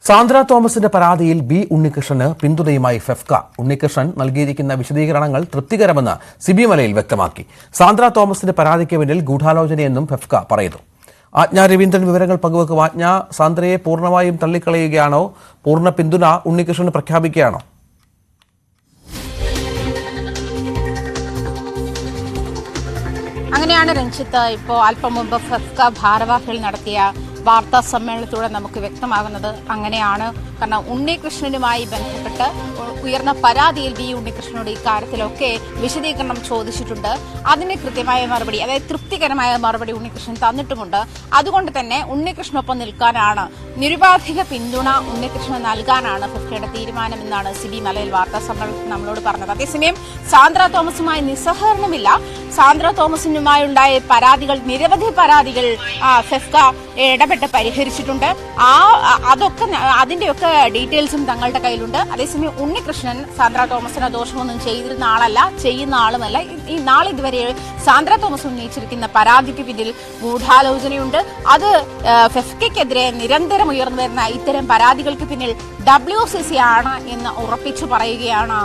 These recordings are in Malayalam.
സാന്ദ്ര തോമസിന്റെ പരാതിയിൽ ബി ഉണ്ണികൃഷ്ണന് പിന്തുണയുമായി ഫെഫ്ക. ഉണ്ണികൃഷ്ണൻ നൽകിയിരിക്കുന്ന വിശദീകരണങ്ങൾ തൃപ്തികരമെന്ന് സിബി മലയിൽ വ്യക്തമാക്കി. സാന്ദ്ര തോമസിന്റെ പരാതിക്ക് പിന്നിൽ ഗൂഢാലോചനയെന്നും ഫെഫ്ക പറയുന്നു. ആജ്ഞ രവീന്ദ്രൻ വിവരങ്ങൾ പങ്കുവെക്കും. ആജ്ഞ, സാന്ദ്രയെ പൂർണ്ണമായും തള്ളിക്കളയുകയാണോ? പൂർണ്ണ പിന്തുണ ഉണ്ണികൃഷ്ണന് പ്രഖ്യാപിക്കുകയാണോ? അങ്ങനെയാണ് രഞ്ജിത്ത് ഇപ്പോൾ അല്പം മുമ്പ് ഫെഫ്ക ഭാരവാഹികൾ നടത്തിയ വാർത്താ സമ്മേളനത്തിലൂടെ നമുക്ക് വ്യക്തമാകുന്നത്. അങ്ങനെയാണ്. കാരണം ഉണ്ണികൃഷ്ണനുമായി ബന്ധപ്പെട്ട് ഉയർന്ന പരാതിയിൽ ബി ഉണ്ണികൃഷ്ണനോട് ഇക്കാര്യത്തിലൊക്കെ വിശദീകരണം ചോദിച്ചിട്ടുണ്ട്. അതിന് കൃത്യമായ മറുപടി, അതായത് തൃപ്തികരമായ മറുപടി ഉണ്ണികൃഷ്ണൻ തന്നിട്ടുമുണ്ട്. അതുകൊണ്ട് തന്നെ ഉണ്ണികൃഷ്ണനൊപ്പം നിൽക്കാനാണ്, നിരുപാധിക പിന്തുണ ഉണ്ണികൃഷ്ണൻ നൽകാനാണ് ഫെഫ്കയുടെ തീരുമാനമെന്നാണ് സിബി മലയിൽ വാർത്താ സമ്മേളനത്തിൽ നമ്മളോട് പറഞ്ഞത്. അതേസമയം സാന്ദ്ര തോമസുമായി നിസ്സഹകരണമില്ല. സാന്ദ്ര തോമസിനുമായുണ്ടായ പരാതികൾ, നിരവധി പരാതികൾ ഫെഫ്ക ഇടപെട്ട് പരിഹരിച്ചിട്ടുണ്ട്. അതൊക്കെ അതിന്റെയൊക്കെ ഡീറ്റെയിൽസും തങ്ങളുടെ കയ്യിലുണ്ട്. അതേസമയം ഉണ്ണികൃഷ്ണൻ സാന്ദ്ര തോമസിന് ദോഷമൊന്നും ചെയ്തിരുന്ന ആളല്ല, ചെയ്യുന്ന ആളുമല്ല. ഈ നാളിതുവരെ സാന്ദ്ര തോമസ് ഉന്നയിച്ചിരിക്കുന്ന പരാതിക്ക് പിന്നിൽ ഗൂഢാലോചനയുണ്ട്. അത് ഫെഫ്കയ്ക്കെതിരെ നിരന്തരം ഉയർന്നു വരുന്ന ഇത്തരം പരാതികൾക്ക് പിന്നിൽ WCC ആണ് എന്ന് ഉറപ്പിച്ചു പറയുകയാണ്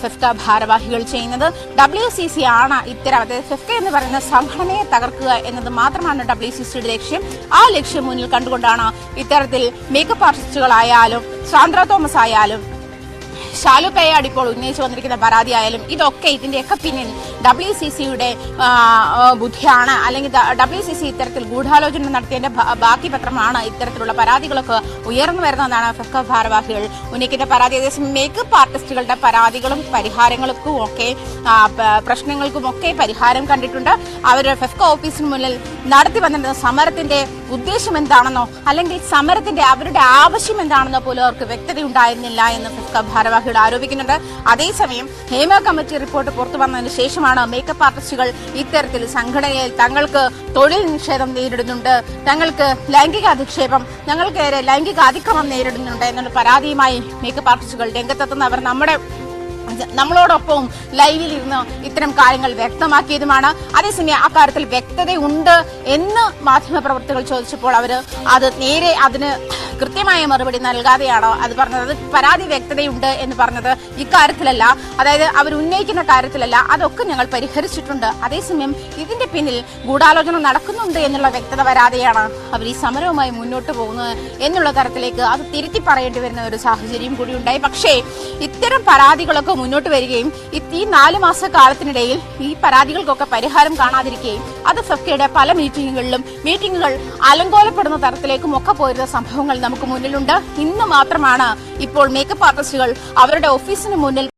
ഫെഫ്ക ഭാരവാഹികൾ ചെയ്യുന്നത്. WCC ആണ് ഇത്തരം, അതായത് ഫെഫ്ക എന്ന് പറയുന്ന സംഘടനയെ തകർക്കുക എന്നത് മാത്രമാണ് WCCയുടെ ലക്ഷ്യം. ആ ലക്ഷ്യം മുന്നിൽ കണ്ടുകൊണ്ടാണ് ഇത്തരത്തിൽ മേക്കപ്പ് ആർട്ടിസ്റ്റുകളായാലും സാന്ദ്ര തോമസ് ആയാലും ഷാലു പേയാട് ഇപ്പോൾ ഉന്നയിച്ചു വന്നിരിക്കുന്ന പരാതി ആയാലും ഇതൊക്കെ ഇതിന്റെയൊക്കെ പിന്നിൽ WCCയുടെ ബുദ്ധിയാണ്, അല്ലെങ്കിൽ WCC ഇത്തരത്തിൽ ഗൂഢാലോചന നടത്തിയതിന്റെ ബാക്കി പത്രമാണ് ഇത്തരത്തിലുള്ള പരാതികളൊക്കെ ഉയർന്നു വരുന്നതെന്നാണ് ഫെഫ്ക ഭാരവാഹികൾ ഉന്നയിക്കുന്ന പരാതി. അതേസമയം മേക്കപ്പ് ആർട്ടിസ്റ്റുകളുടെ പരാതികളും പരിഹാരങ്ങൾക്കും ഒക്കെ പ്രശ്നങ്ങൾക്കുമൊക്കെ പരിഹാരം കണ്ടിട്ടുണ്ട്. അവർ ഫെഫ്ക ഓഫീസിന് മുന്നിൽ നടത്തി വന്നിരുന്ന സമരത്തിന്റെ ഉദ്ദേശം എന്താണെന്നോ അല്ലെങ്കിൽ സമരത്തിന്റെ അവരുടെ ആവശ്യം എന്താണെന്നോ പോലും അവർക്ക് വ്യക്തതയുണ്ടായിരുന്നില്ല എന്ന് ഫെഫ്ക ഭാരവാഹികൾ ആരോപിക്കുന്നുണ്ട്. അതേസമയം ഹേമ കമ്മിറ്റി റിപ്പോർട്ട് പുറത്തു വന്നതിന് ശേഷമാണ് മേക്കപ്പ് ആർട്ടിസ്റ്റുകൾ ഇത്തരത്തിൽ സംഘടനയിൽ തങ്ങൾക്ക് തൊഴിൽ നിഷേധം നേരിടുന്നുണ്ട്, തങ്ങൾക്ക് ലൈംഗിക അധിക്ഷേപം, ഞങ്ങൾക്കേറെ ലൈംഗിക അതിക്രമം നേരിടുന്നുണ്ട് എന്നുള്ള പരാതിയുമായി മേക്കപ്പ് ആർട്ടിസ്റ്റുകൾ രംഗത്തെത്തുന്നവർ നമ്മളോടൊപ്പം ലൈവിൽ ഇരുന്ന് ഇത്തരം കാര്യങ്ങൾ വ്യക്തമാക്കിയതുമാണ്. അതേസമയം അക്കാര്യത്തിൽ വ്യക്തതയുണ്ട് എന്ന് മാധ്യമപ്രവർത്തകർ ചോദിച്ചപ്പോൾ അതിന് കൃത്യമായ മറുപടി നൽകാതെയാണോ അത് പറഞ്ഞത്? അത് പരാതി വ്യക്തതയുണ്ട് എന്ന് പറഞ്ഞത് ഇക്കാര്യത്തിലല്ല, അതായത് അവർ ഉന്നയിക്കുന്ന കാര്യത്തിലല്ല, അതൊക്കെ ഞങ്ങൾ പരിഹരിച്ചിട്ടുണ്ട്. അതേസമയം ഇതിന്റെ പിന്നിൽ ഗൂഢാലോചന നടക്കുന്നുണ്ട് എന്നുള്ള വ്യക്തത വരാതെയാണ് അവർ ഈ സമരവുമായി മുന്നോട്ട് പോകുന്നത് എന്നുള്ള തരത്തിലേക്ക് അത് തിരുത്തി പറയേണ്ടി വരുന്ന ഒരു സാഹചര്യം കൂടി ഉണ്ടായി. പക്ഷേ ഇത്തരം പരാതികളൊക്കെ മുന്നോട്ട് വരികയും ഈ 4 മാസ കാലത്തിനിടയിൽ ഈ പരാതികൾക്കൊക്കെ പരിഹാരം കാണാതിരിക്കുകയും അത് ഫെഫ്കയുടെ പല മീറ്റിംഗുകൾ അലങ്കോലപ്പെടുന്ന തരത്തിലേക്കും ഒക്കെ പോയിരുന്ന സംഭവങ്ങൾ നമുക്ക് മുന്നിലുണ്ട്. ഇന്ന് മാത്രമാണ് ഇപ്പോൾ മേക്കപ്പ് ആർട്ടിസ്റ്റുകൾ അവരുടെ ഓഫീസിന് മുന്നിൽ